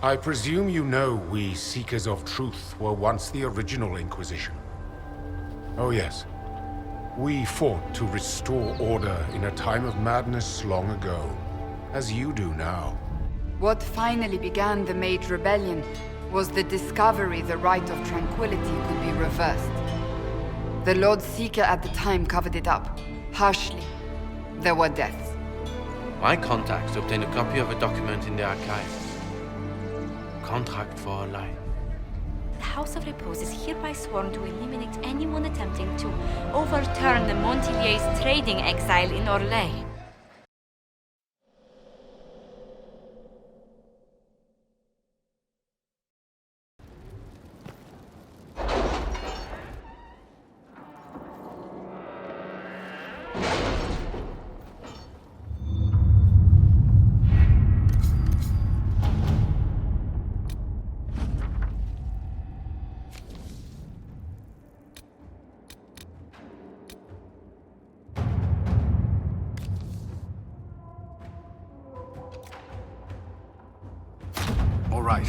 I presume you know we Seekers of Truth were once the original Inquisition. Oh yes. We fought to restore order in a time of madness long ago, as you do now. What finally began the Mage Rebellion was the discovery the Rite of Tranquility could be reversed. The Lord Seeker at the time covered it up, harshly. There were deaths. My contacts obtained a copy of a document in the archives. Contract for life. The House of Repose is hereby sworn to eliminate anyone attempting to overturn the Montilier's trading exile in Oрлея. All right.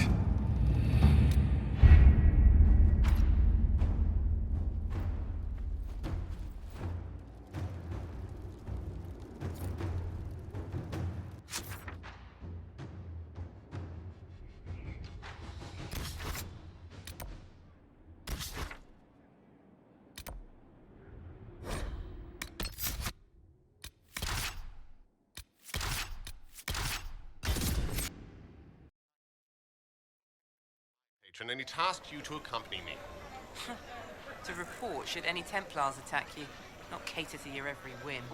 And he tasked you to accompany me. To report should any Templars attack you, not cater to your every whim.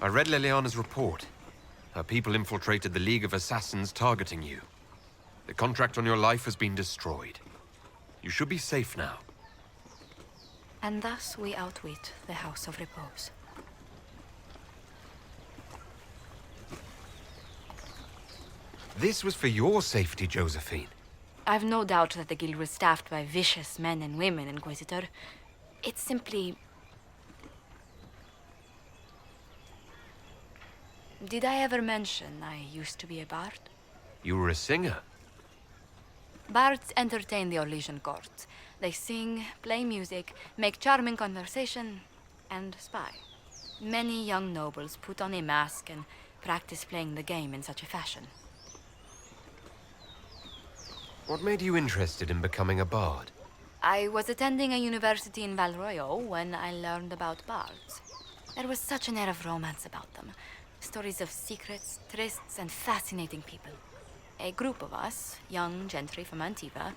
I read Leliana's report. Her people infiltrated the League of Assassins targeting you. The contract on your life has been destroyed. You should be safe now. And thus we outwit the House of Repose. This was for your safety, Josephine. I've no doubt that the guild was staffed by vicious men and women, Inquisitor. It's simply... Did I ever mention I used to be a bard? You were a singer. Bards entertain the Orlesian court. They sing, play music, make charming conversation, and spy. Many young nobles put on a mask and practice playing the game in such a fashion. What made you interested in becoming a bard? I was attending a university in Valroyo when I learned about bards. There was such an air of romance about them. Stories of secrets, trysts, and fascinating people. A group of us, young gentry from Antiva,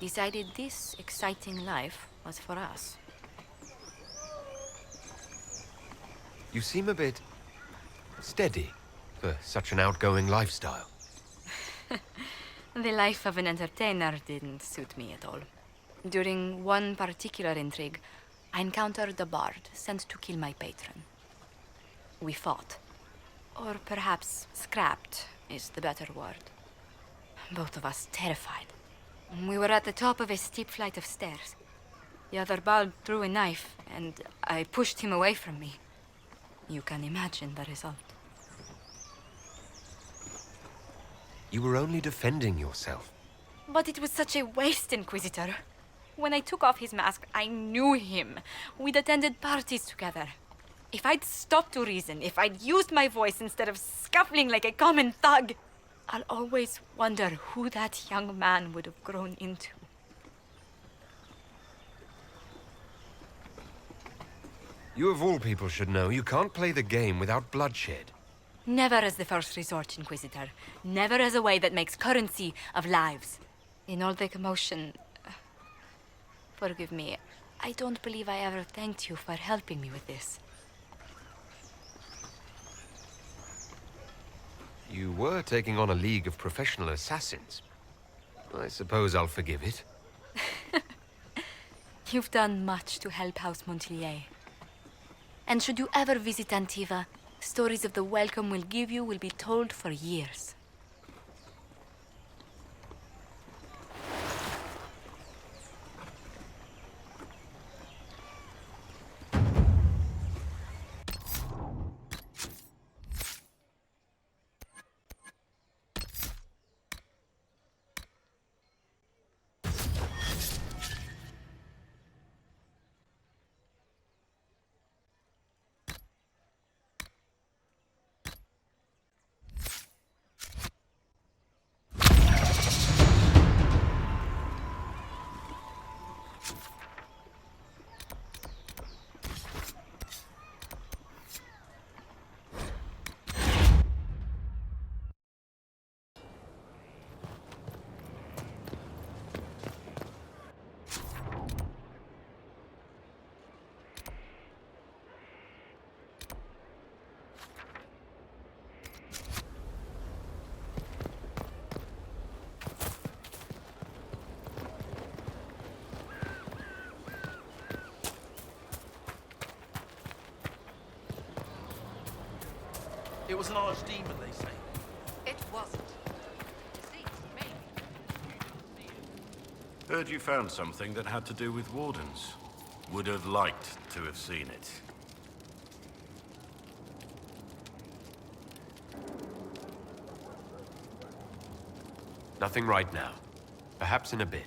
decided this exciting life was for us. You seem a bit steady for such an outgoing lifestyle. The life of an entertainer didn't suit me at all. During one particular intrigue, I encountered a bard sent to kill my patron. We fought. Or perhaps scrapped is the better word. Both of us terrified. We were at the top of a steep flight of stairs. The other bard drew a knife, and I pushed him away from me. You can imagine the result. You were only defending yourself. But it was such a waste, Inquisitor. When I took off his mask, I knew him. We'd attended parties together. If I'd stopped to reason, if I'd used my voice instead of scuffling like a common thug, I'll always wonder who that young man would have grown into. You of all people should know you can't play the game without bloodshed. Never as the first resort, Inquisitor. Never as a way that makes currency of lives. In all the commotion... Forgive me, I don't believe I ever thanked you for helping me with this. You were taking on a league of professional assassins. I suppose I'll forgive it. You've done much to help House Montilier. And should you ever visit Antiva, Stories of the welcome we'll give you will be told for years. It was an archdemon, they say. It wasn't. Heard you found something that had to do with wardens. Would have liked to have seen it. Nothing right now. Perhaps in a bit.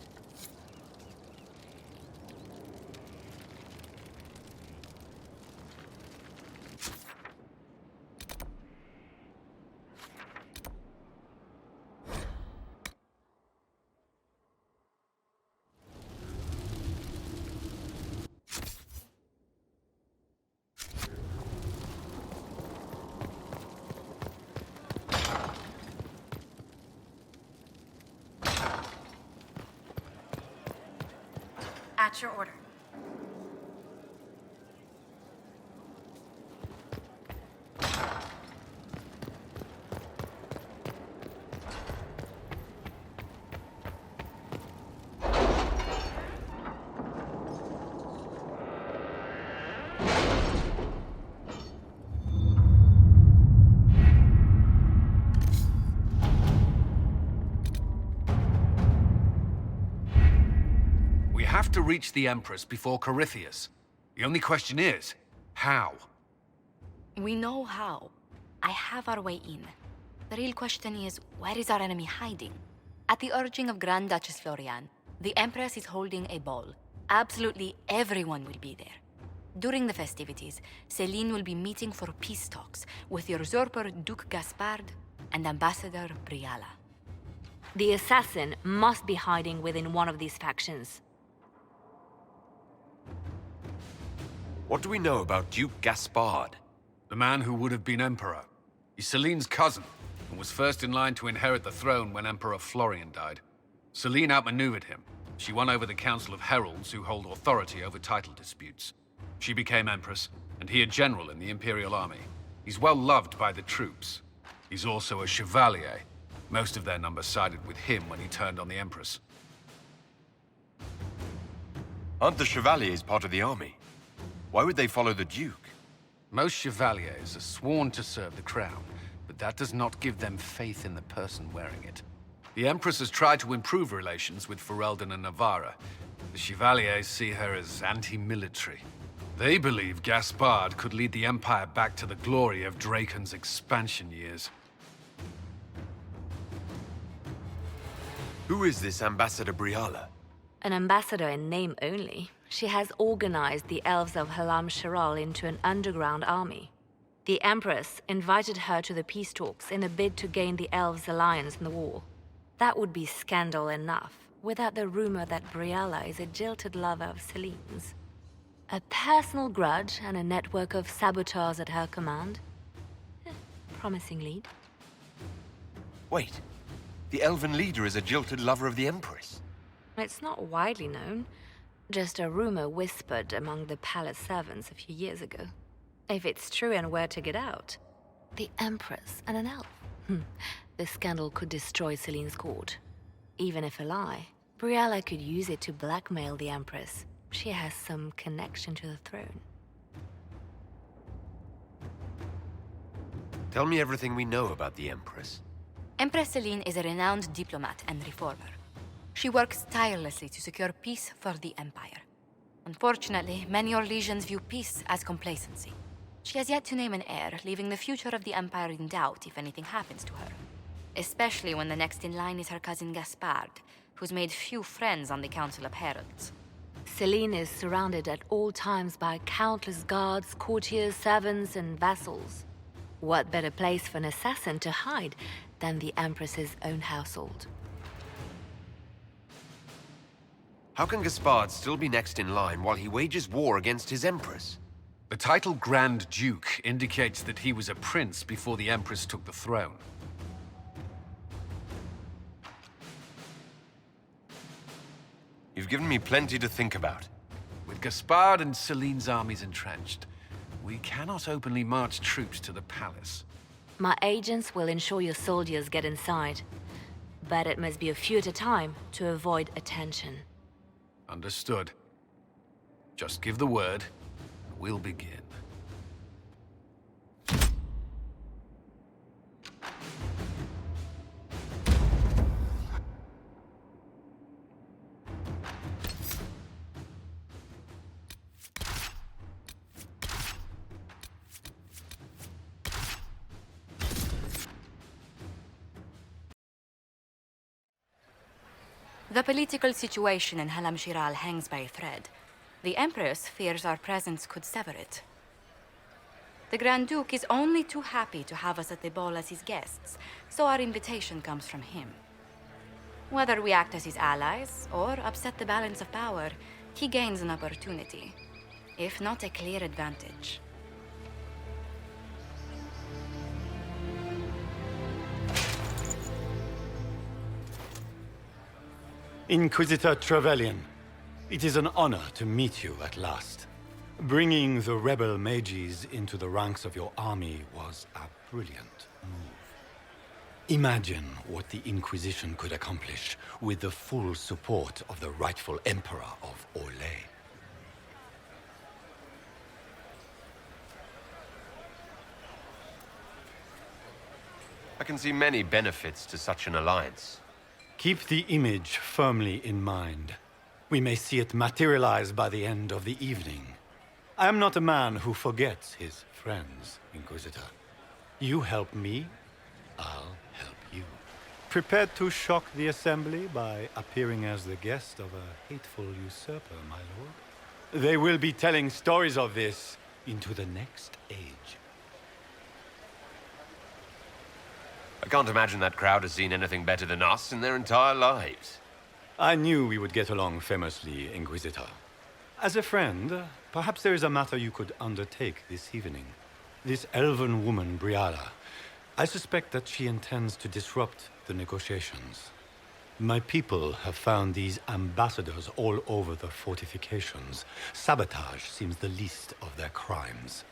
At your order. We have to reach the Empress before Corythius. The only question is, how? We know how. I have our way in. The real question is, where is our enemy hiding? At the urging of Grand Duchess Florian, the Empress is holding a ball. Absolutely everyone will be there. During the festivities, Céline will be meeting for peace talks with the usurper Duke Gaspard and Ambassador Briala. The assassin must be hiding within one of these factions. What do we know about Duke Gaspard? The man who would have been Emperor. He's Céline's cousin, and was first in line to inherit the throne when Emperor Florian died. Céline outmaneuvered him. She won over the Council of Heralds, who hold authority over title disputes. She became Empress, and he a general in the Imperial Army. He's well loved by the troops. He's also a Chevalier. Most of their number sided with him when he turned on the Empress. Aren't the Chevaliers part of the army? Why would they follow the Duke? Most Chevaliers are sworn to serve the crown, but that does not give them faith in the person wearing it. The Empress has tried to improve relations with Ferelden and Navarra. The Chevaliers see her as anti-military. They believe Gaspard could lead the Empire back to the glory of Draken's expansion years. Who is this Ambassador Briala? An ambassador in name only. She has organized the elves of Halamshirale into an underground army. The Empress invited her to the peace talks in a bid to gain the elves' alliance in the war. That would be scandal enough, without the rumor that Briala is a jilted lover of Céline's. A personal grudge and a network of saboteurs at her command. Promising lead. Wait, the elven leader is a jilted lover of the Empress. It's not widely known. Just a rumor whispered among the palace servants a few years ago. If it's true and were to get out, the Empress and an elf. The scandal could destroy Céline's court. Even if a lie, Briala could use it to blackmail the Empress. She has some connection to the throne. Tell me everything we know about the Empress. Empress Celine is a renowned diplomat and reformer. She works tirelessly to secure peace for the Empire. Unfortunately, many Orlesians view peace as complacency. She has yet to name an heir, leaving the future of the Empire in doubt if anything happens to her. Especially when the next in line is her cousin Gaspard, who's made few friends on the Council of Heralds. Celine is surrounded at all times by countless guards, courtiers, servants, and vassals. What better place for an assassin to hide than the Empress's own household? How can Gaspard still be next in line while he wages war against his Empress? The title Grand Duke indicates that he was a prince before the Empress took the throne. You've given me plenty to think about. With Gaspard and Celine's armies entrenched, we cannot openly march troops to the palace. My agents will ensure your soldiers get inside, but it must be a few at a time to avoid attention. Understood. Just give the word, and we'll begin. The political situation in Halamshirale hangs by a thread. The Empress fears our presence could sever it. The Grand Duke is only too happy to have us at the ball as his guests, so our invitation comes from him. Whether we act as his allies or upset the balance of power, he gains an opportunity, if not a clear advantage. Inquisitor Trevelyan, it is an honor to meet you at last. Bringing the rebel mages into the ranks of your army was a brilliant move. Imagine what the Inquisition could accomplish with the full support of the rightful Emperor of Oрлея. I can see many benefits to such an alliance. Keep the image firmly in mind. We may see it materialize by the end of the evening. I am not a man who forgets his friends, Inquisitor. You help me, I'll help you. Prepared to shock the Assembly by appearing as the guest of a hateful usurper, my lord? They will be telling stories of this into the next age. I can't imagine that crowd has seen anything better than us in their entire lives. I knew we would get along famously, Inquisitor. As a friend, perhaps there is a matter you could undertake this evening. This elven woman, Briala, I suspect that she intends to disrupt the negotiations. My people have found these ambassadors all over the fortifications. Sabotage seems the least of their crimes.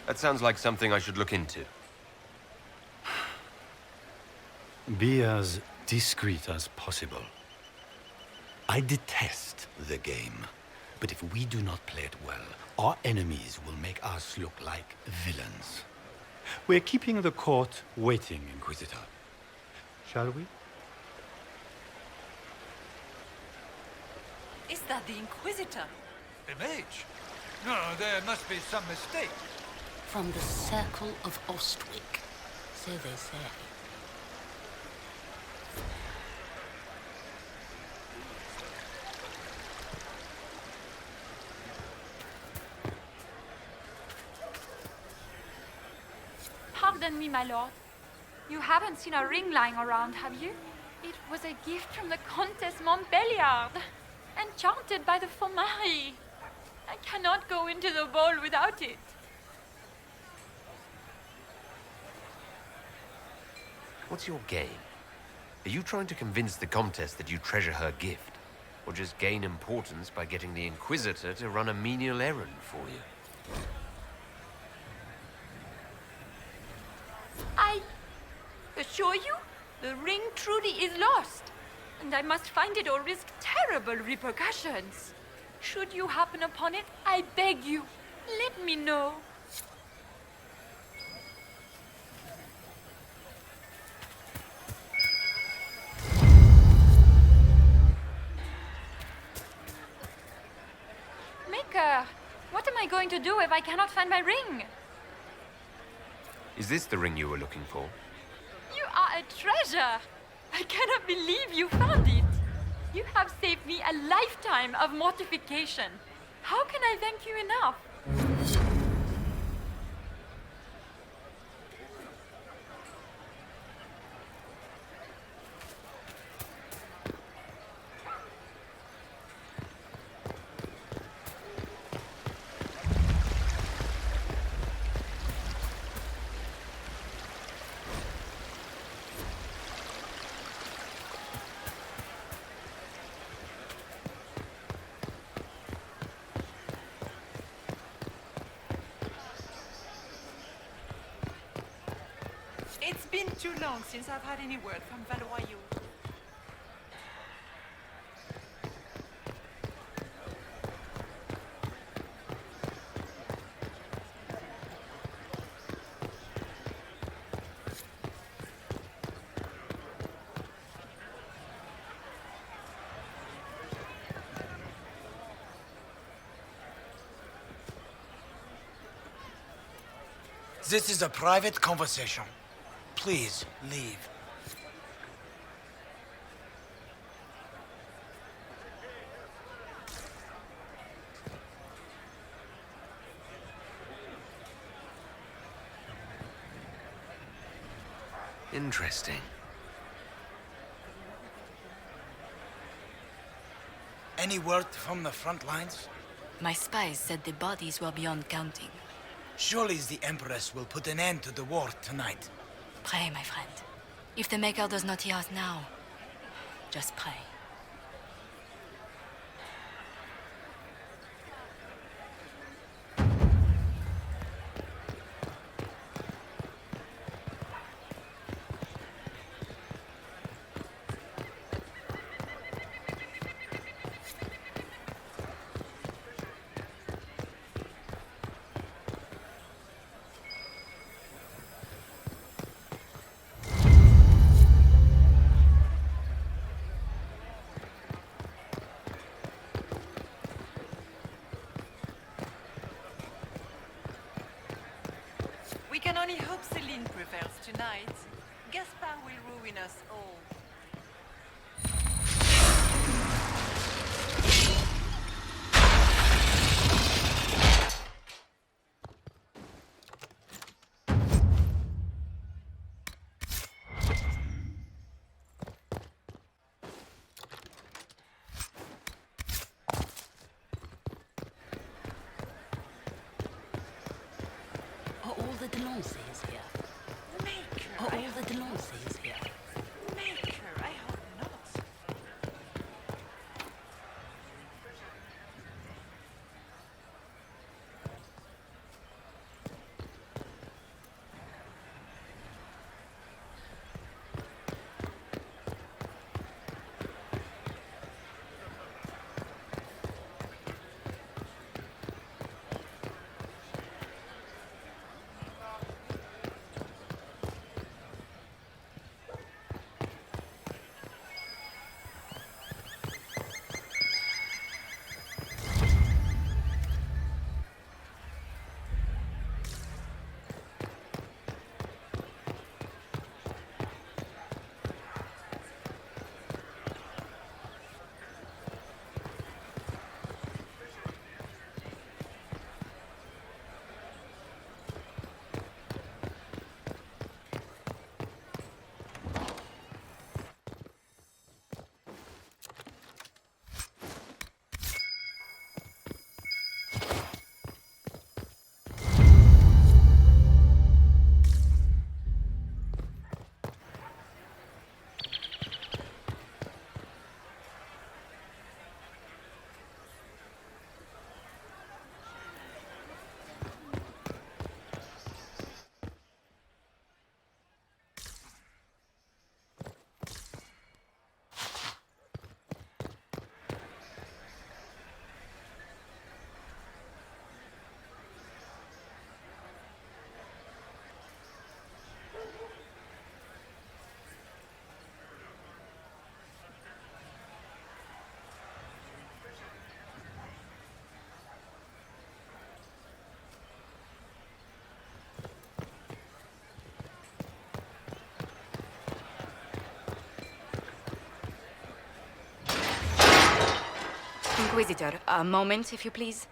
That sounds like something I should look into. Be as discreet as possible. I detest the game, but if we do not play it well, our enemies will make us look like villains. We're keeping the court waiting, Inquisitor. Shall we? Is that the Inquisitor? The mage? No, there must be some mistake. From the Circle of Ostwick, so they say. Pardon me, my lord. You haven't seen a ring lying around, have you? It was a gift from the Countess Montbelliard, enchanted by the Fomari. I cannot go into the ball without it. What's your game? Are you trying to convince the Comtesse that you treasure her gift? Or just gain importance by getting the Inquisitor to run a menial errand for you? I assure you, the ring truly is lost, and I must find it or risk terrible repercussions. Should you happen upon it, I beg you, Let me know. Maker, what am I going to do if I cannot find my ring? Is this the ring you were looking for? You are a treasure! I cannot believe you found it! You have saved me a lifetime of mortification. How can I thank you enough? It's been too long since I've had any word from Valois. This is a private conversation. Please, leave. Interesting. Any word from the front lines? My spies said the bodies were beyond counting. Surely the Empress will put an end to the war tonight. Pray, my friend. If the Maker does not hear us now, just pray. We can only hope Celine prevails tonight. Gaspard will ruin us all. Are all the Delancey's here? Maker, Are all the Delancey's here? Maker, I hope not. Inquisitor, a moment, if you please.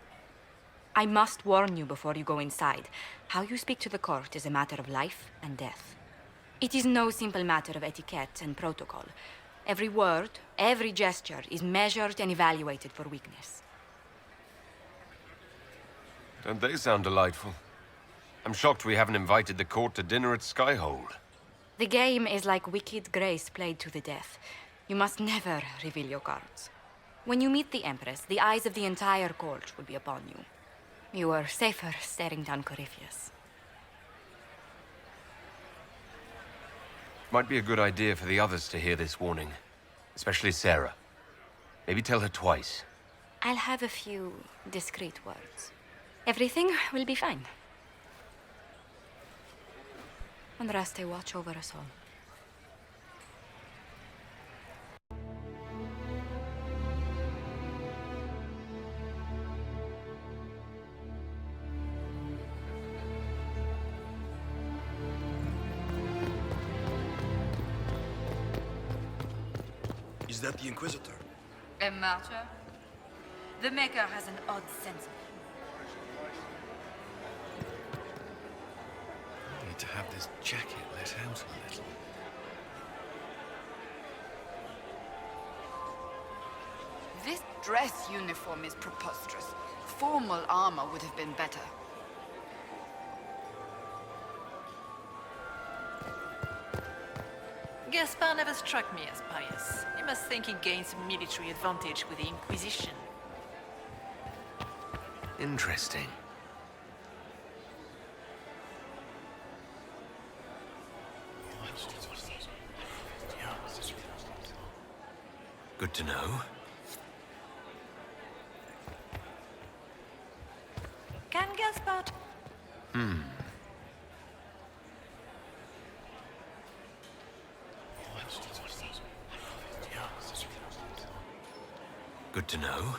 I must warn you before you go inside. How you speak to the court is a matter of life and death. It is no simple matter of etiquette and protocol. Every word, every gesture is measured and evaluated for weakness. Don't they sound delightful? I'm shocked we haven't invited the court to dinner at Skyhold. The game is like Wicked Grace played to the death. You must never reveal your cards. When you meet the Empress, the eyes of the entire court will be upon you. You are safer staring down Corypheus. Might be a good idea for the others to hear this warning. Especially Sarah. Maybe tell her twice. I'll have a few discreet words. Everything will be fine. Andraste, watch over us all. Is that the Inquisitor? A martyr? The Maker has an odd sense of I need to have this jacket let out a little. This dress uniform is preposterous. Formal armor would have been better. Gaspar never struck me as pious. He must think he gains military advantage with the Inquisition. Interesting. Good to know. Can Gaspar... Good to know.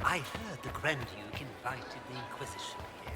I heard the Grand Duke invited the Inquisition here.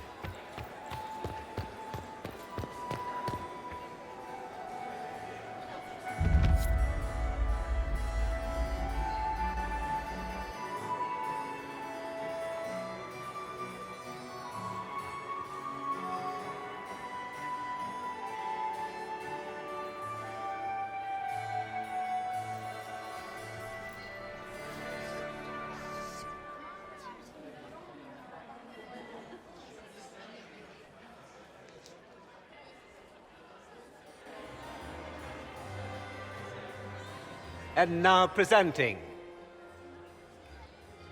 And now presenting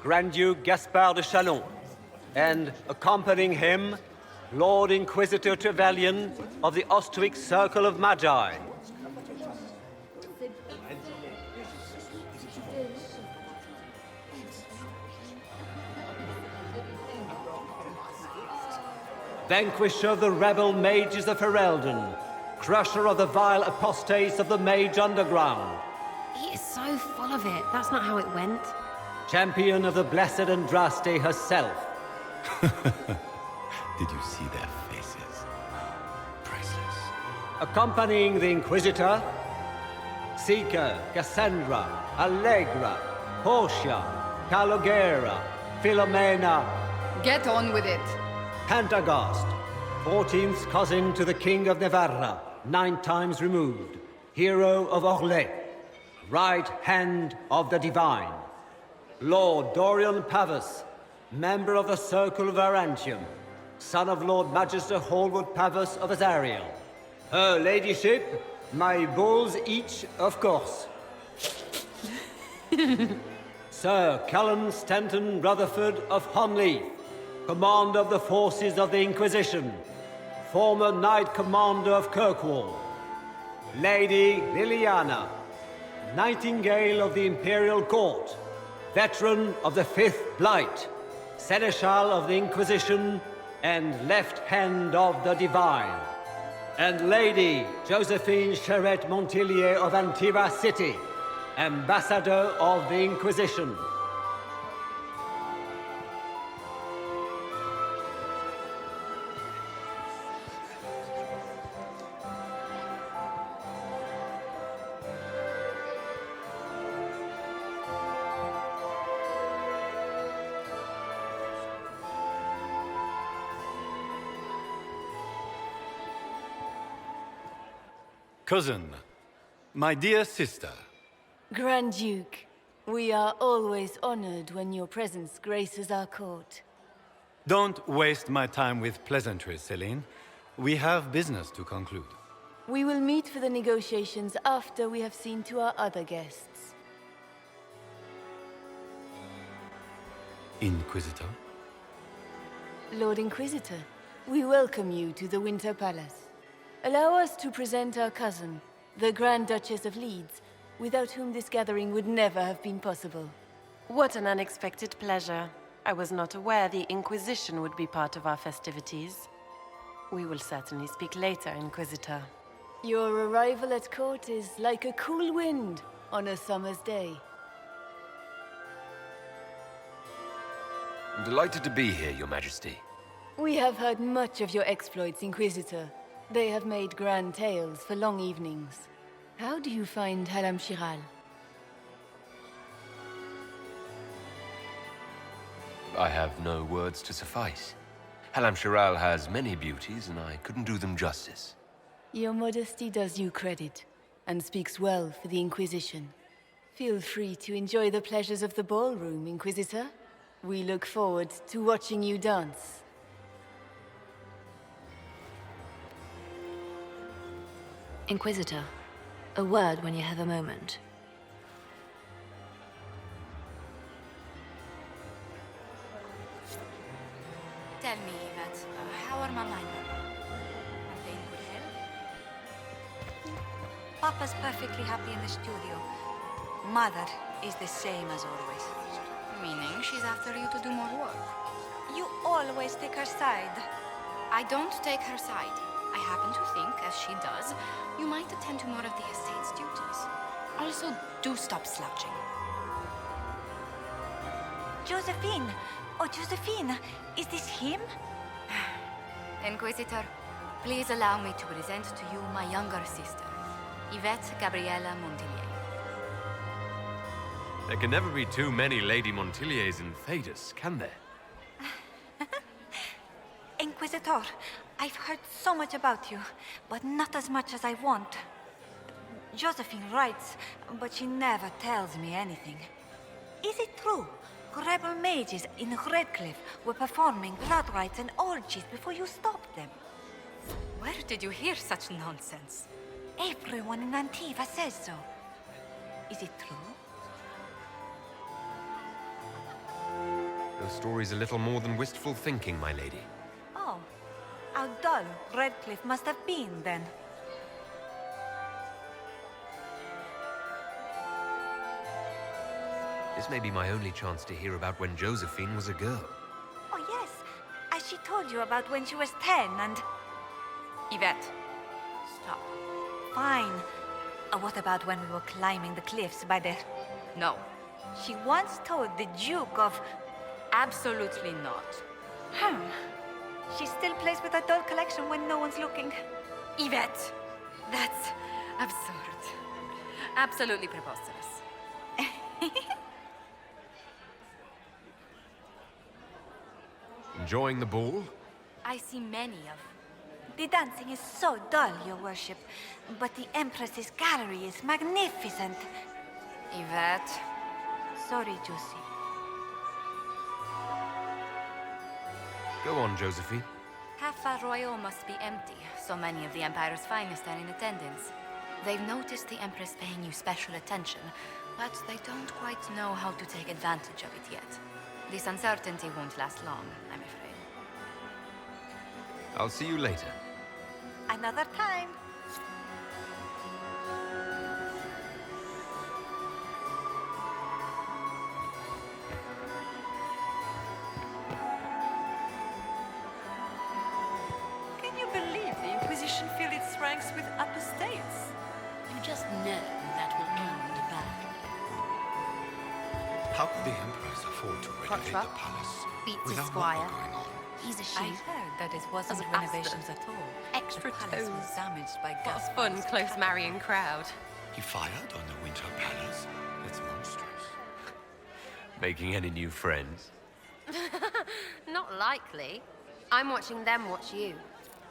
Grand Duke Gaspard de Chalon, and accompanying him, Lord Inquisitor Trevelyan of the Ostwick Circle of Magi. Vanquisher of the rebel mages of Ferelden, crusher of the vile apostates of the Mage Underground. He is so full of it. That's not how it went. Champion of the Blessed Andraste herself. Did you see their faces? Priceless. Accompanying the Inquisitor, Seeker, Cassandra, Allegra, Portia, Calogera, Philomena. Get on with it. Pantagast, 14th cousin to the King of Navarra, 9 times removed. Hero of Oрлея. Right hand of the Divine. Lord Dorian Pavus, member of the Circle of Arantium, son of Lord Magister Hallwood Pavus of Azariel. Her Ladyship, my bulls each, of course. Sir Callum Stanton Rutherford of Honleith, commander of the forces of the Inquisition, former Knight Commander of Kirkwall. Lady Liliana, Nightingale of the Imperial Court, veteran of the 5th Blight. Seneschal of the Inquisition and left hand of the Divine. And Lady Josephine Charette Montillier of Antibes City, Ambassador of the Inquisition. Cousin, my dear sister. Grand Duke, we are always honored when your presence graces our court. Don't waste my time with pleasantries, Celine. We have business to conclude. We will meet for the negotiations after we have seen to our other guests. Inquisitor? Lord Inquisitor, we welcome you to the Winter Palace. Allow us to present our cousin, the Grand Duchess of Leeds, without whom this gathering would never have been possible. What an unexpected pleasure. I was not aware the Inquisition would be part of our festivities. We will certainly speak later, Inquisitor. Your arrival at court is like a cool wind on a summer's day. I'm delighted to be here, Your Majesty. We have heard much of your exploits, Inquisitor. They have made grand tales for long evenings. How do you find Halamshirale? I have no words to suffice. Halamshirale has many beauties, and I couldn't do them justice. Your modesty does you credit, and speaks well for the Inquisition. Feel free to enjoy the pleasures of the ballroom, Inquisitor. We look forward to watching you dance. Inquisitor, a word when you have a moment. Tell me, Yvette, how are Mama and Papa? Are they in good health? Papa's perfectly happy in the studio. Mother is the same as always. Meaning she's after you to do more work. You always take her side. I don't take her side. I happen to think, as she does, you might attend to more of the estate's duties. Also, do stop slouching. Josephine! Oh, Josephine! Is this him? Inquisitor, please allow me to present to you my younger sister, Yvette Gabriella Montillier. There can never be too many Lady Montilliers in Thedas, can there? Inquisitor, I've heard so much about you, but not as much as I want. Josephine writes, but she never tells me anything. Is it true? Rebel mages in Redcliffe were performing blood rites and orgies before you stopped them. Where did you hear such nonsense? Everyone in Antiva says so. Is it true? Your story's a little more than wistful thinking, my lady. Oh, how dull Redcliffe must have been then. This may be my only chance to hear about when Josephine was a girl. Oh yes, as she told you about when she was 10 and... Yvette, stop. Fine. What about when we were climbing the cliffs by the... No. She once told the Duke of... Absolutely not. She still plays with her doll collection when no one's looking. Yvette, that's absurd. Absolutely preposterous. Enjoying the ball? I see many of. The dancing is so dull, Your Worship, but the Empress's gallery is magnificent. Yvette. Sorry, Josie. Go on, Josephine. Half Royal must be empty. So many of the Empire's finest are in attendance. They've noticed the Empress paying you special attention, but they don't quite know how to take advantage of it yet. This uncertainty won't last long, I'm afraid. I'll see you later. Another time. ranks with apostates. You just know that will end badly. How could the Empress afford to renovate the palace Beats a without squire. war going on? He's a I she. heard that it wasn't As a renovations bastard. at all. Extra The palace was toes. damaged by What gas. a fun, close marrying crowd. He fired on the Winter Palace? That's monstrous. Making any new friends? Not likely. I'm watching them watch you.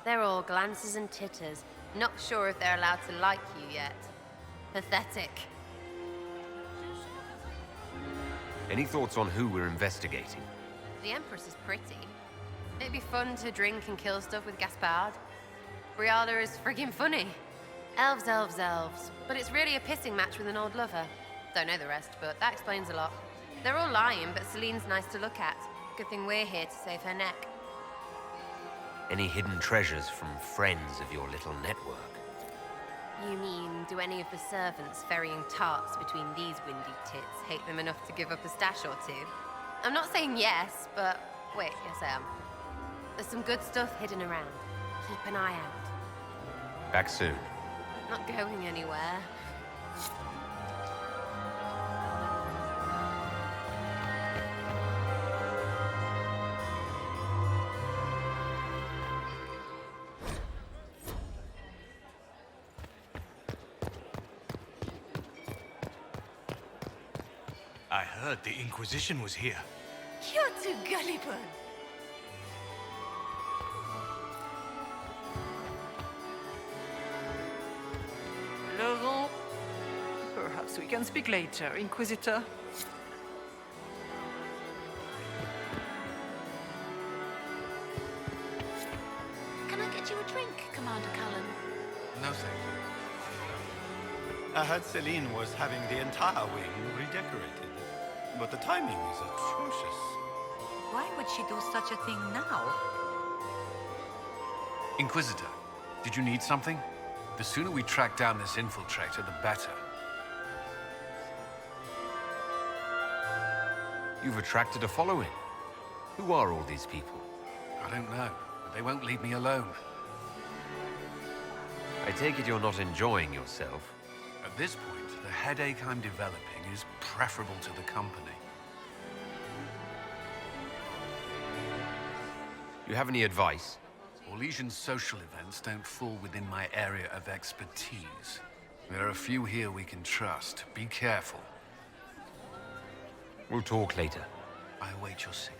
They're all glances and titters. Not sure if they're allowed to like you yet. Pathetic. Any thoughts on who we're investigating? The Empress is pretty. It'd be fun to drink and kill stuff with Gaspard. Briala is friggin' funny. Elves, elves, elves. But it's really a pissing match with an old lover. Don't know the rest, but that explains a lot. They're all lying, but Celine's nice to look at. Good thing we're here to save her neck. Any hidden treasures from friends of your little network? You mean, do any of the servants ferrying tarts between these windy tits hate them enough to give up a stash or two? I'm not saying yes, but wait, yes I am. There's some good stuff hidden around. Keep an eye out. Back soon. Not going anywhere. I heard the Inquisition was here. You're too gullible. Laurent, perhaps we can speak later, Inquisitor. Can I get you a drink, Commander Cullen? No, thank you. I heard Celine was having the entire wing redecorated, but the timing is atrocious. Why would she do such a thing now? Inquisitor, did you need something? The sooner we track down this infiltrator, the better. You've attracted a following. Who are all these people? I don't know, but they won't leave me alone. I take it you're not enjoying yourself. At this point, the headache I'm developing is preferable to the company. You have any advice? Orlesian social events don't fall within my area of expertise. There are a few here we can trust. Be careful. We'll talk later. I await your signal.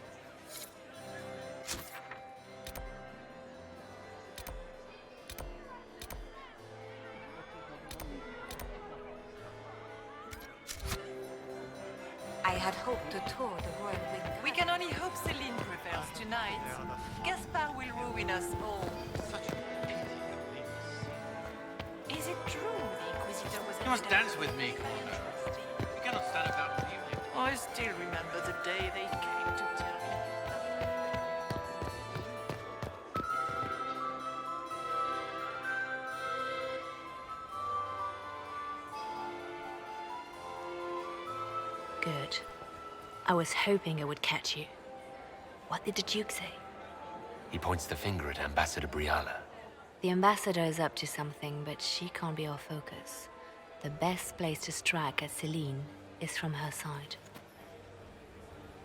I had hoped to tour the royal wing. We can only hope Celine prevails tonight. Gaspard will ruin us all. Is it true the Inquisitor was... You must dance with me, Commander. You cannot stand about with you. I still remember the day they came to tell me. Good. I was hoping I would catch you. What did the Duke say? He points the finger at Ambassador Briala. The ambassador is up to something, but she can't be our focus. The best place to strike at Celine is from her side.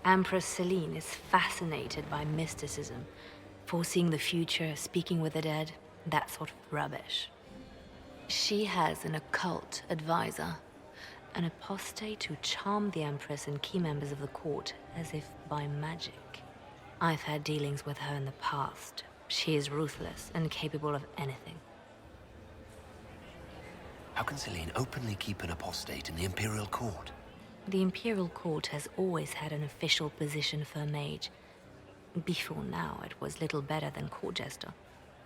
Empress Celine is fascinated by mysticism, foreseeing the future, speaking with the dead, that sort of rubbish. She has an occult advisor, an apostate who charmed the Empress and key members of the court as if by magic. I've had dealings with her in the past. She is ruthless and capable of anything. How can Celine openly keep an apostate in the Imperial Court? The Imperial Court has always had an official position for a mage. Before now, it was little better than court jester.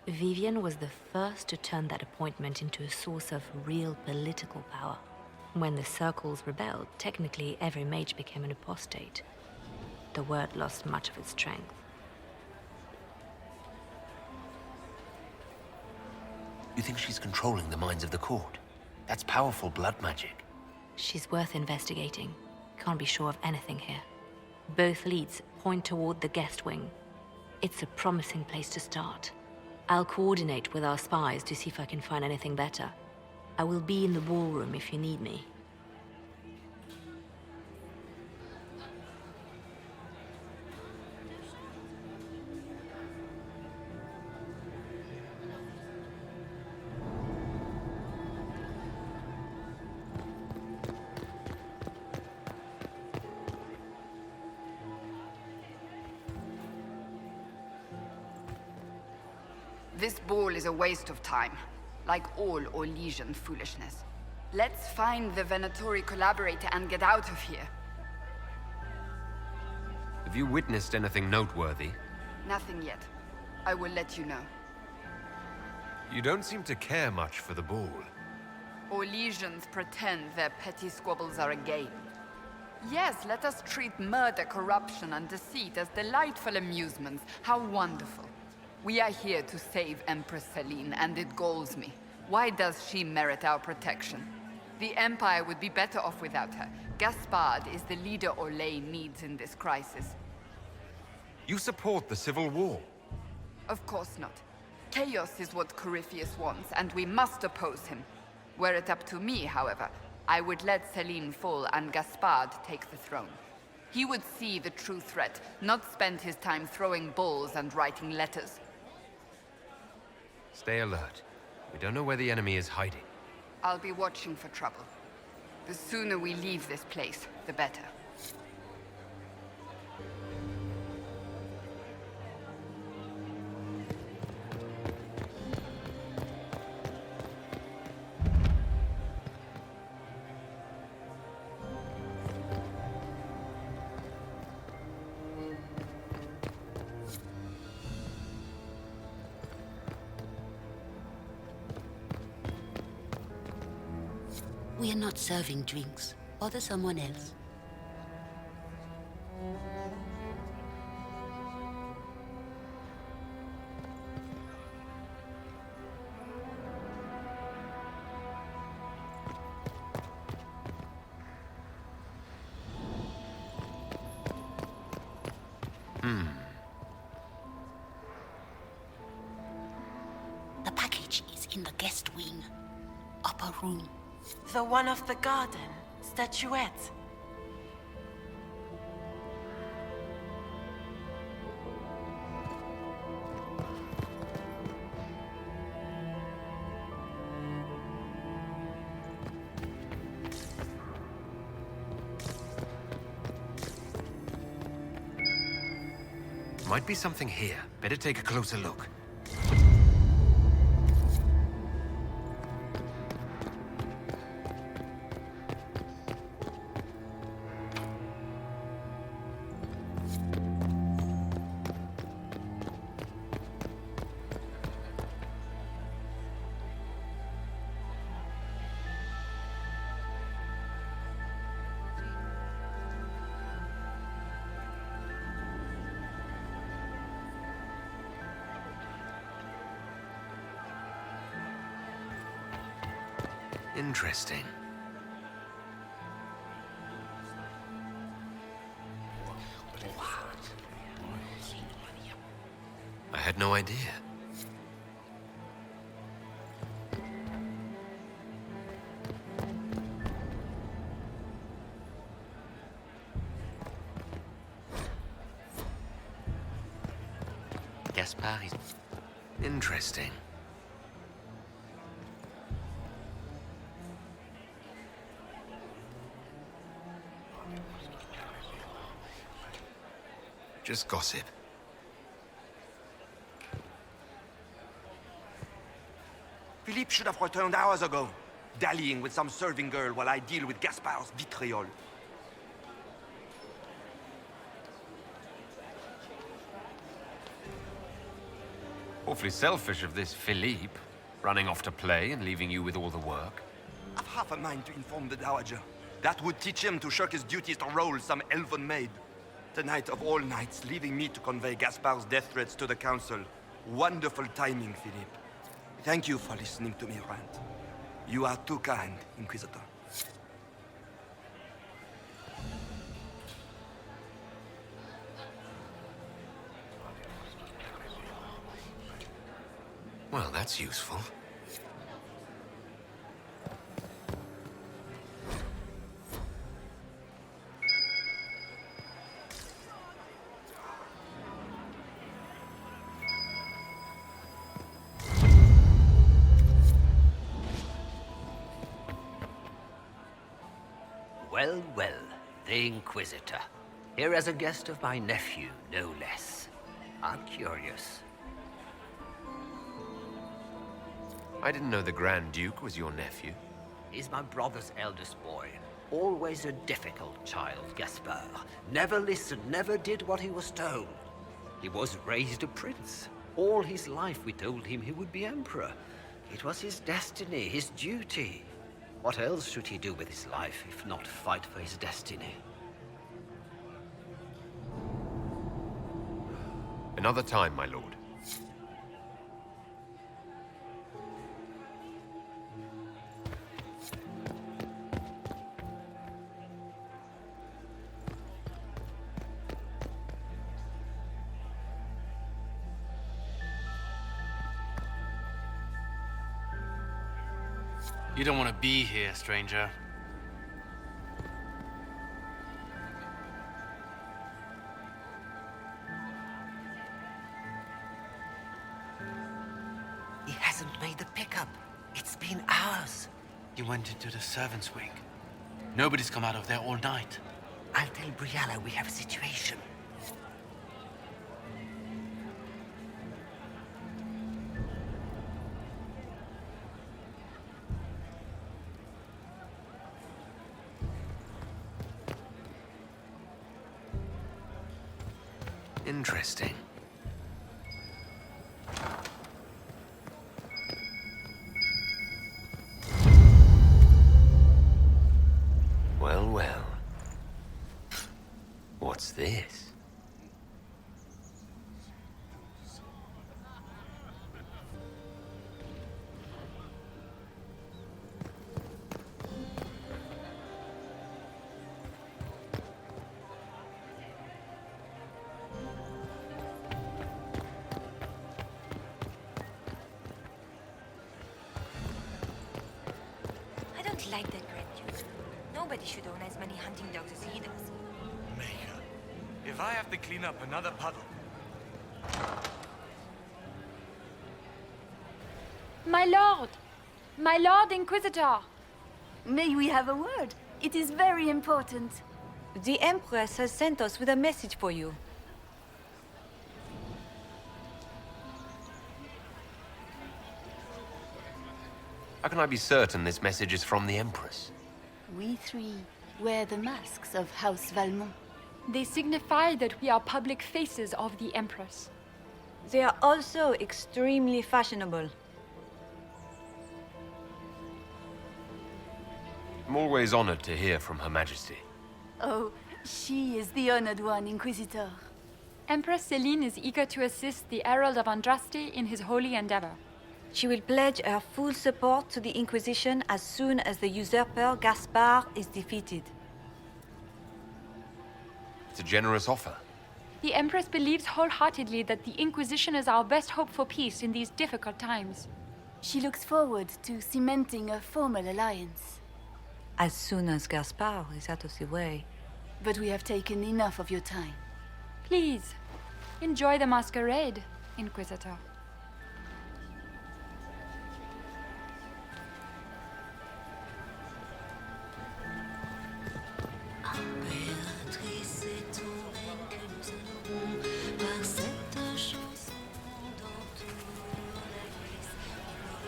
Vivian was the first to turn that appointment into a source of real political power. When the circles rebelled, technically every mage became an apostate. The word lost much of its strength. You think she's controlling the minds of the court? That's powerful blood magic. She's worth investigating. Can't be sure of anything here. Both leads point toward the guest wing. It's a promising place to start. I'll coordinate with our spies to see if I can find anything better. I will be in the ballroom if you need me. This ball is a waste of time, like all Orlesian foolishness. Let's find the Venatori collaborator and get out of here. Have you witnessed anything noteworthy? Nothing yet. I will let you know. You don't seem to care much for the ball. Orlesians pretend their petty squabbles are a game. Yes, let us treat murder, corruption, and deceit as delightful amusements. How wonderful. We are here to save Empress Celine, and it galls me. Why does she merit our protection? The Empire would be better off without her. Gaspard is the leader Oрлея needs in this crisis. You support the civil war? Of course not. Chaos is what Corypheus wants, and we must oppose him. Were it up to me, however, I would let Celine fall and Gaspard take the throne. He would see the true threat, not spend his time throwing balls and writing letters. Stay alert. We don't know where the enemy is hiding. I'll be watching for trouble. The sooner we leave this place, the better. We are not serving drinks. Bother someone else. The package is in the guest wing. Upper room. The one of the garden statuette. Might be something here. Better take a closer look. Interesting. I had no idea. Gaspard is interesting. Just gossip. Philippe should have returned hours ago, dallying with some serving girl while I deal with Gaspard's vitriol. Awfully selfish of this Philippe, running off to play and leaving you with all the work. I've half a mind to inform the Dowager. That would teach him to shirk his duties to roll some elven maid. Tonight of all nights, leaving me to convey Gaspard's death threats to the Council. Wonderful timing, Philippe. Thank you for listening to me rant. You are too kind, Inquisitor. That's useful. Well, well, the Inquisitor. Here as a guest of my nephew, no less. I'm curious. I didn't know the Grand Duke was your nephew. He's my brother's eldest boy. Always a difficult child, Gaspard. Never listened, never did what he was told. He was raised a prince. All his life we told him he would be emperor. It was his destiny, his duty. What else should he do with his life, if not fight for his destiny? Another time, my lord. You don't want to be here, stranger. He hasn't made the pickup. It's been hours. You went into the servants' wing. Nobody's come out of there all night. I'll tell Briala we have a situation. Interesting. Well, well. What's this? Like that Grand Duke. Nobody should own as many hunting dogs as he does. Maker, if I have to clean up another puddle... My lord! My lord Inquisitor! May we have a word? It is very important. The Empress has sent us with a message for you. How can I be certain this message is from the Empress? We three wear the masks of House Valmont. They signify that we are public faces of the Empress. They are also extremely fashionable. I'm always honored to hear from Her Majesty. Oh, she is the honored one, Inquisitor. Empress Celine is eager to assist the Herald of Andraste in his holy endeavor. She will pledge her full support to the Inquisition as soon as the usurper Gaspard is defeated. It's a generous offer. The Empress believes wholeheartedly that the Inquisition is our best hope for peace in these difficult times. She looks forward to cementing a formal alliance. As soon as Gaspard is out of the way. But we have taken enough of your time. Please, enjoy the masquerade, Inquisitor.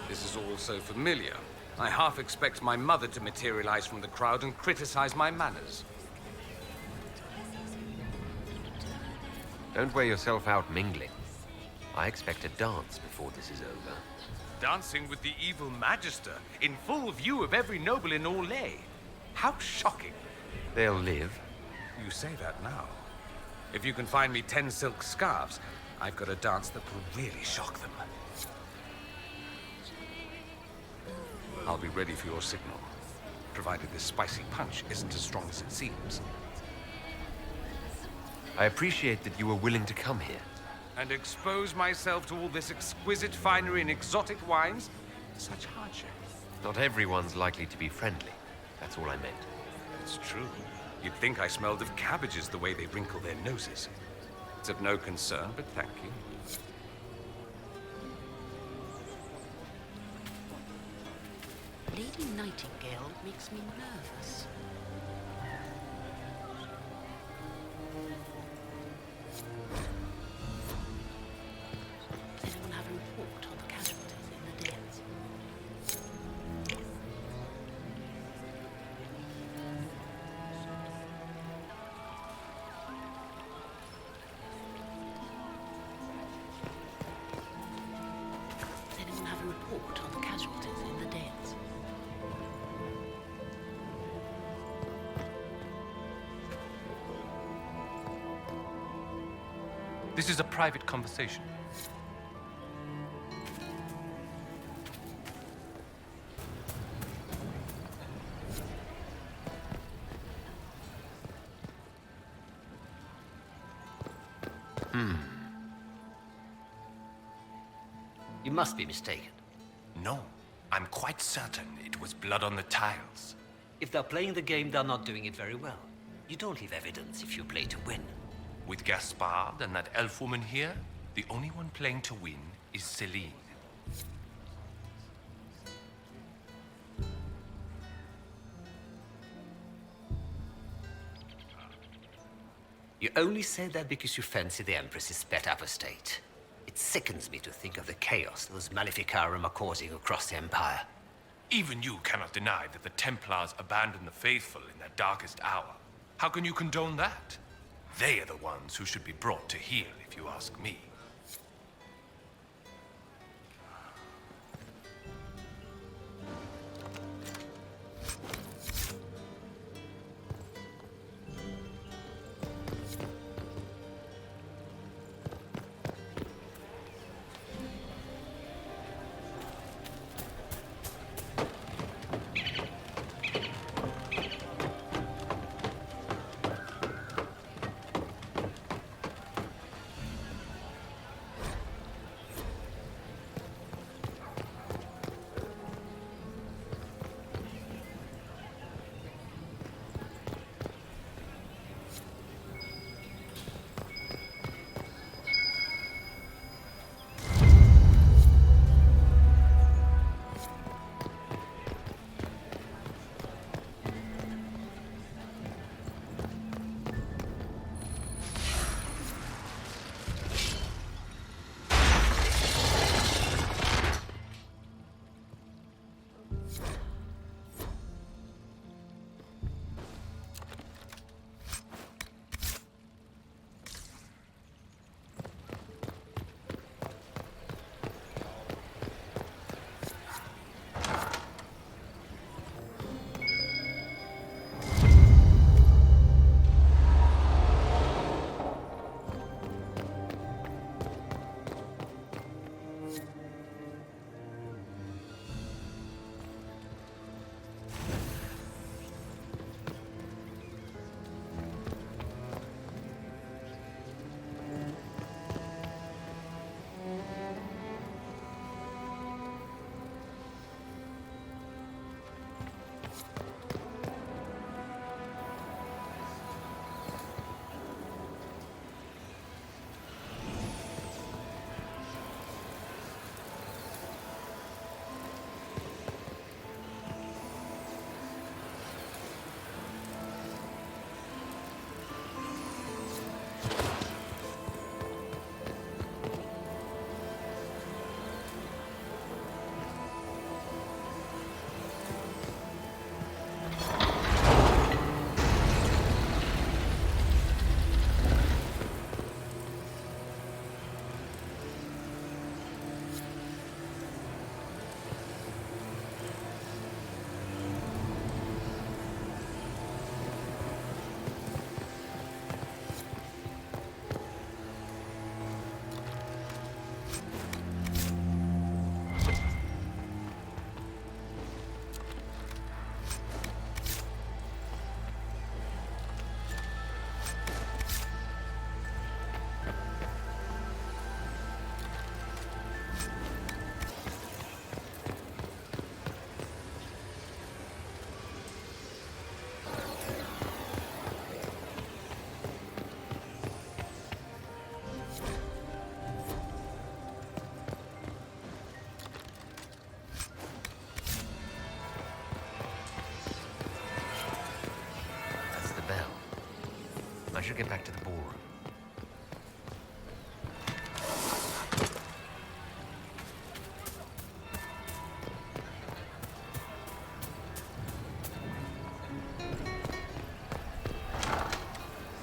This is all so familiar. I half expect my mother to materialize from the crowd and criticize my manners. Don't wear yourself out mingling. I expect a dance before this is over. Dancing with the evil Magister, in full view of every noble in Oрлея. How shocking. They'll live. You say that now. If you can find me 10 silk scarves, I've got a dance that will really shock them. I'll be ready for your signal, provided this spicy punch isn't as strong as it seems. I appreciate that you were willing to come here. and expose myself to all this exquisite finery and exotic wines? Such hardship. Not everyone's likely to be friendly. That's all I meant. It's true. You'd think I smelled of cabbages the way they wrinkle their noses. It's of no concern, but thank you. Lady Nightingale makes me nervous. Does anyone have a report on the casualties in the deaths? Does anyone have a report on the casualties in the deaths? This is a private conversation. You must be mistaken. No, I'm quite certain it was blood on the tiles. If they're playing the game, they're not doing it very well. You don't leave evidence if you play to win. With Gaspard and that elf woman here, the only one playing to win is Celine. You only say that because you fancy the Empress's pet apostate. It sickens me to think of the chaos those Maleficarum are causing across the Empire. Even you cannot deny that the Templars abandoned the faithful in their darkest hour. How can you condone that? They are the ones who should be brought to heel, if you ask me. should get back to the ballroom.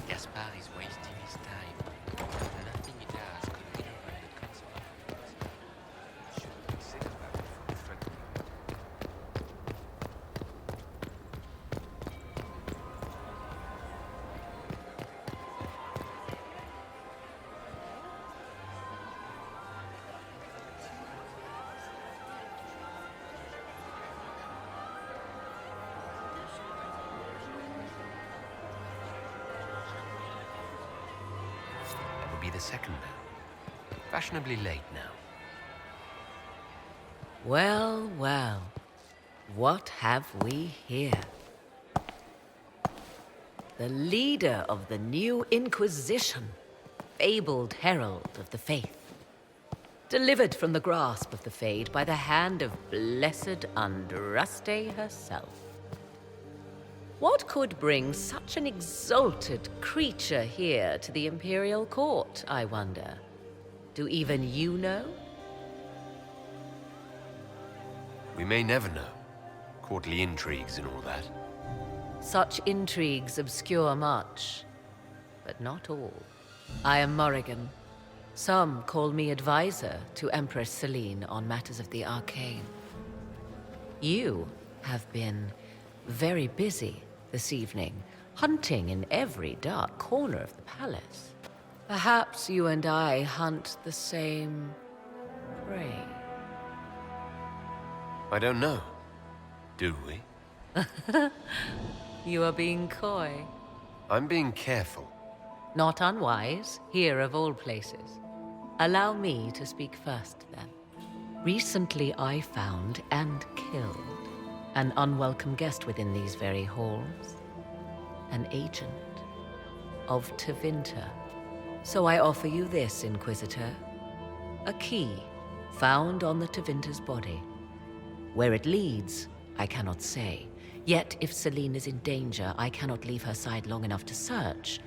Gaspard is wasting his time. Nothing he does could be avoided consequences. Should consider that before threatening. That would be the second now. Fashionably late now. Well, well. What have we here? The leader of the new Inquisition, fabled herald of the faith. Delivered from the grasp of the Fade by the hand of blessed Andraste herself. What could bring such an exalted creature here to the Imperial Court, I wonder? Do even you know? We may never know. Courtly intrigues and all that. Such intrigues obscure much, but not all. I am Morrigan. Some call me advisor to Empress Celine on matters of the arcane. You have been very busy this evening, hunting in every dark corner of the palace. Perhaps you and I hunt the same prey. I don't know. Do we? You are being coy. I'm being careful. Not unwise, here of all places. Allow me to speak first, then. Recently I found and killed an unwelcome guest within these very halls. An agent of Tevinter. So I offer you this, Inquisitor. A key found on the Tevinter's body. Where it leads, I cannot say. Yet if Celine is in danger, I cannot leave her side long enough to search.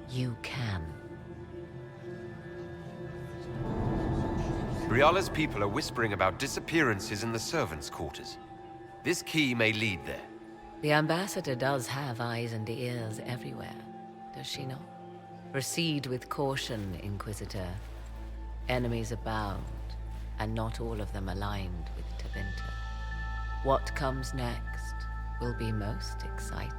You can. Briala's people are whispering about disappearances in the servants' quarters. This key may lead there. The ambassador does have eyes and ears everywhere, does she not? Proceed with caution, Inquisitor. Enemies abound, and not all of them aligned with Tevinter. What comes next will be most exciting.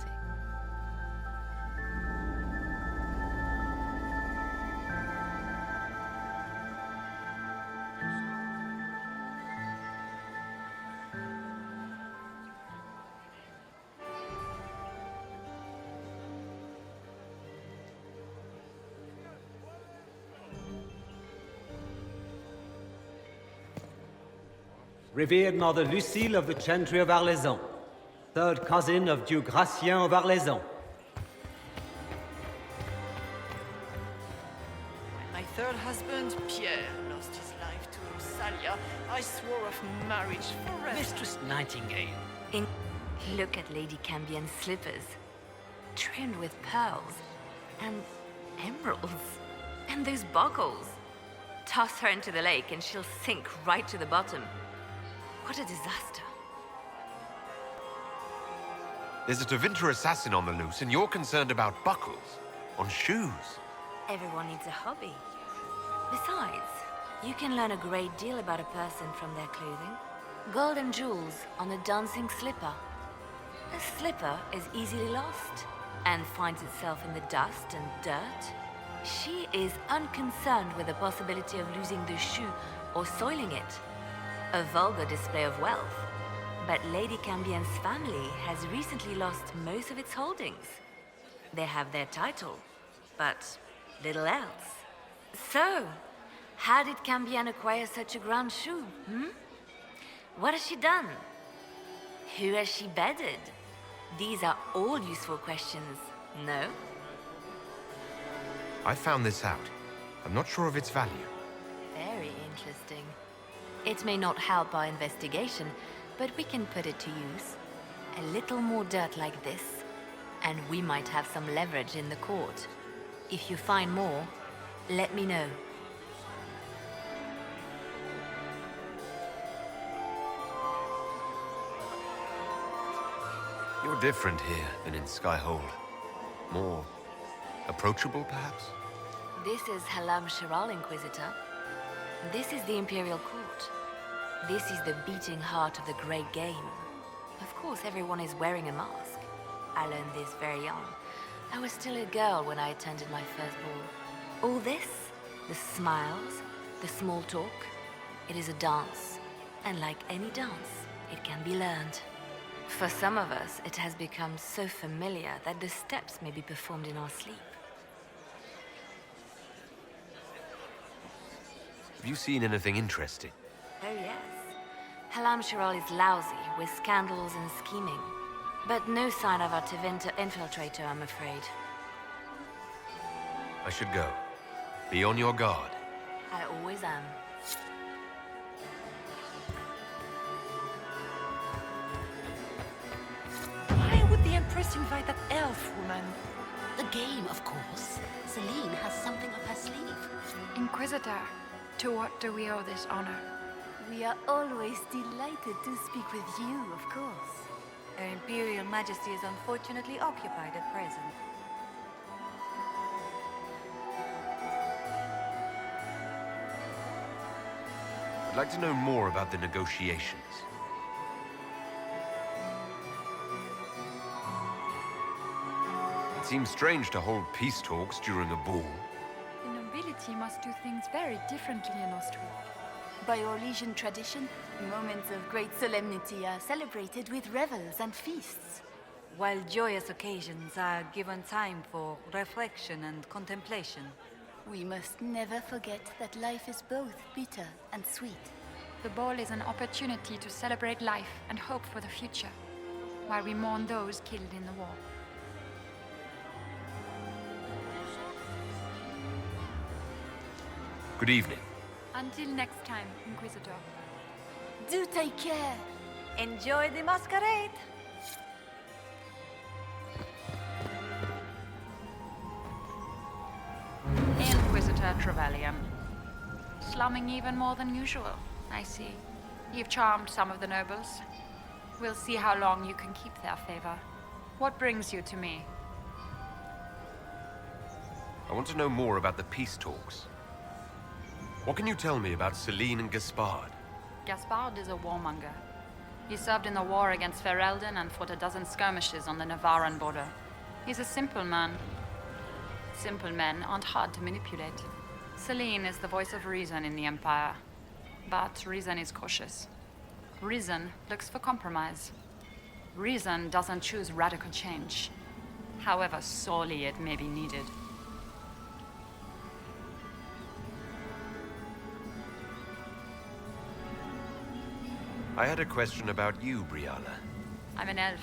Revered Mother Lucille of the Chantry of Arlezon, third cousin of Duke Gratien of Arlezon. When my third husband, Pierre, lost his life to Rosalia, I swore off marriage forever. Mistress Nightingale. Look at Lady Cambien's slippers. Trimmed with pearls. And emeralds. And those buckles. Toss her into the lake and she'll sink right to the bottom. What a disaster. There's a Tevinter assassin on the loose, and you're concerned about buckles on shoes. Everyone needs a hobby. Besides, you can learn a great deal about a person from their clothing. Gold and jewels on a dancing slipper. A slipper is easily lost and finds itself in the dust and dirt. She is unconcerned with the possibility of losing the shoe or soiling it. A vulgar display of wealth. But Lady Cambien's family has recently lost most of its holdings. They have their title, but little else. So, how did Cambien acquire such a grand shoe, What has she done? Who has she bedded? These are all useful questions, no? I found this out. I'm not sure of its value. Very interesting. It may not help our investigation, but we can put it to use. A little more dirt like this, and we might have some leverage in the court. If you find more, let me know. You're different here than in Skyhold. More approachable, perhaps? This is Halamshirale, Inquisitor. This is the Imperial Court. This is the beating heart of the Great Game. Of course, everyone is wearing a mask. I learned this very young. I was still a girl when I attended my first ball. All this, the smiles, the small talk, it is a dance. And like any dance, it can be learned. For some of us, it has become so familiar that the steps may be performed in our sleep. Have you seen anything interesting? Oh yes. Halamshirale is lousy with scandals and scheming. But no sign of a Tevinter infiltrator, I'm afraid. I should go. Be on your guard. I always am. Why would the Empress invite that elf woman? The game, of course. Celine has something up her sleeve. Inquisitor, to what do we owe this honor? We are always delighted to speak with you, of course. Her Imperial Majesty is unfortunately occupied at present. I'd like to know more about the negotiations. It seems strange to hold peace talks during a ball. The nobility must do things very differently in Ostwick. By Orlesian tradition, moments of great solemnity are celebrated with revels and feasts, while joyous occasions are given time for reflection and contemplation. We must never forget that life is both bitter and sweet. The ball is an opportunity to celebrate life and hope for the future, while we mourn those killed in the war. Good evening. Until next time, Inquisitor. Do take care. Enjoy the masquerade. Inquisitor Trevelyan. Slumming even more than usual, I see. You've charmed some of the nobles. We'll see how long you can keep their favor. What brings you to me? I want to know more about the peace talks. What can you tell me about Celine and Gaspard? Gaspard is a warmonger. He served in the war against Ferelden and fought a dozen skirmishes on the Navarran border. He's a simple man. Simple men aren't hard to manipulate. Celine is the voice of reason in the Empire. But reason is cautious. Reason looks for compromise. Reason doesn't choose radical change, however sorely it may be needed. I had a question about you, Briala. I'm an elf,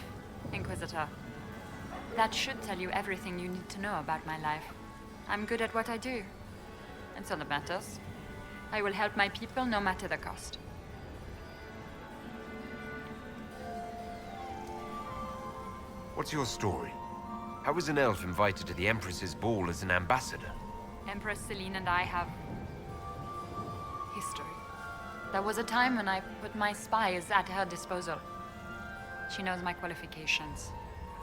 Inquisitor. That should tell you everything you need to know about my life. I'm good at what I do. And so that matters. I will help my people no matter the cost. What's your story? How was an elf invited to the Empress's ball as an ambassador? Empress Celine and I have history. There was a time when I put my spies at her disposal. She knows my qualifications.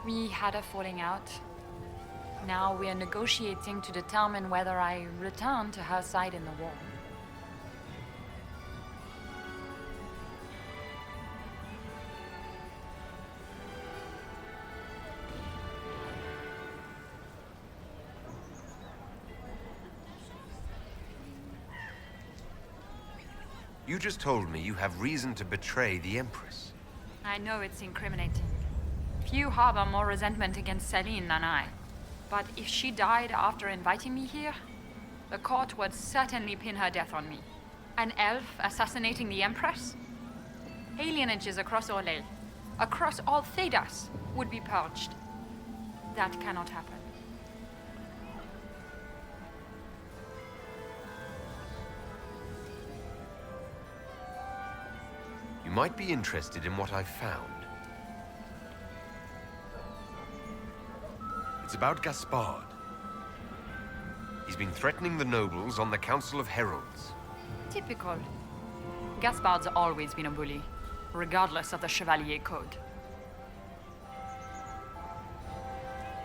We had a falling out. Now we are negotiating to determine whether I return to her side in the war. You just told me you have reason to betray the Empress. I know it's incriminating. Few harbor more resentment against Celine than I. But if she died after inviting me here, the court would certainly pin her death on me. An elf assassinating the Empress? Alienages across Oрлея, across all Thedas, would be purged. That cannot happen. You might be interested in what I've found. It's about Gaspard. He's been threatening the nobles on the Council of Heralds. Typical. Gaspard's always been a bully, regardless of the Chevalier Code.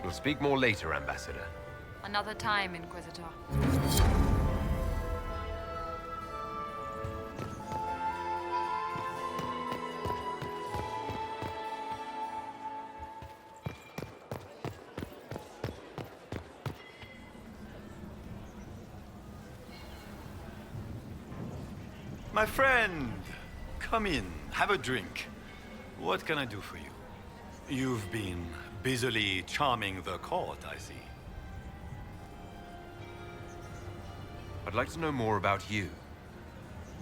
We'll speak more later, Ambassador. Another time, Inquisitor. My friend, come in, have a drink. What can I do for you? You've been busily charming the court, I see. I'd like to know more about you.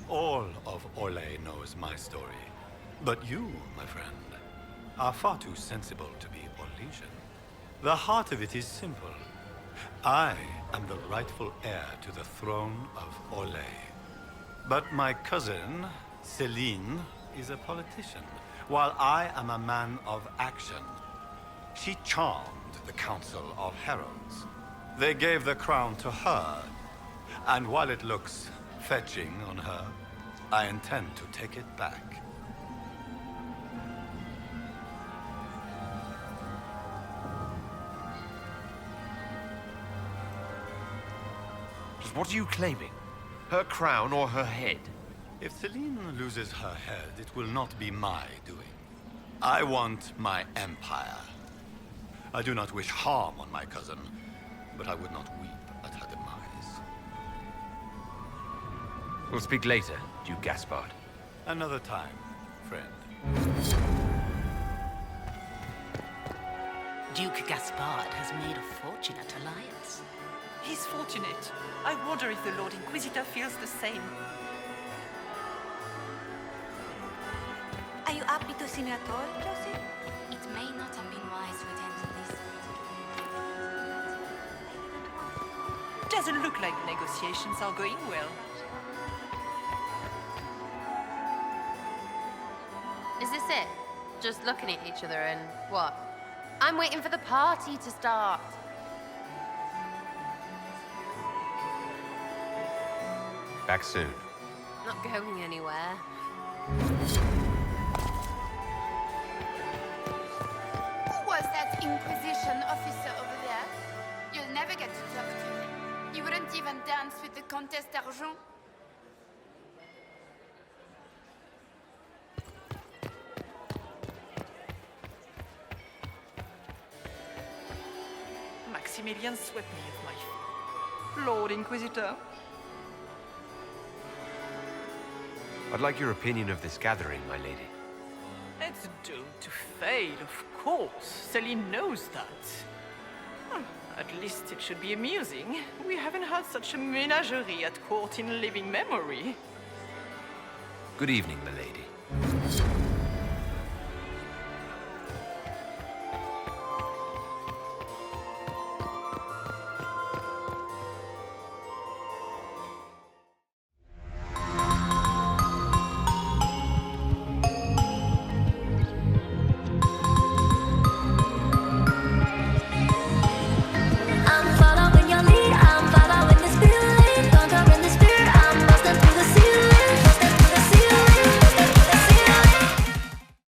All of Oрлея knows my story. But you, my friend, are far too sensible to be Orlesian. The heart of it is simple. I am the rightful heir to the throne of Oрлея. But my cousin, Celine, is a politician, while I am a man of action. She charmed the Council of Heralds. They gave the crown to her, and while it looks fetching on her, I intend to take it back. Just what are you claiming? Her crown or her head? If Celine loses her head, it will not be my doing. I want my empire. I do not wish harm on my cousin, but I would not weep at her demise. We'll speak later, Duke Gaspard. Another time, friend. Duke Gaspard has made a fortunate alliance. He's fortunate. I wonder if the Lord Inquisitor feels the same. Are you happy to see me at all, Josie? It may not have been wise to attend this. Doesn't look like negotiations are going well. Is this it? Just looking at each other and what? I'm waiting for the party to start. Back soon. Not going anywhere. Who was that Inquisition officer over there? You'll never get to talk to him. You wouldn't even dance with the Comtesse d'Argent. Maximilian swept me off my feet. Lord Inquisitor. I'd like your opinion of this gathering, my lady. It's doomed to fail, of course. Celine knows that. At least it should be amusing. We haven't had such a menagerie at court in living memory. Good evening, my lady.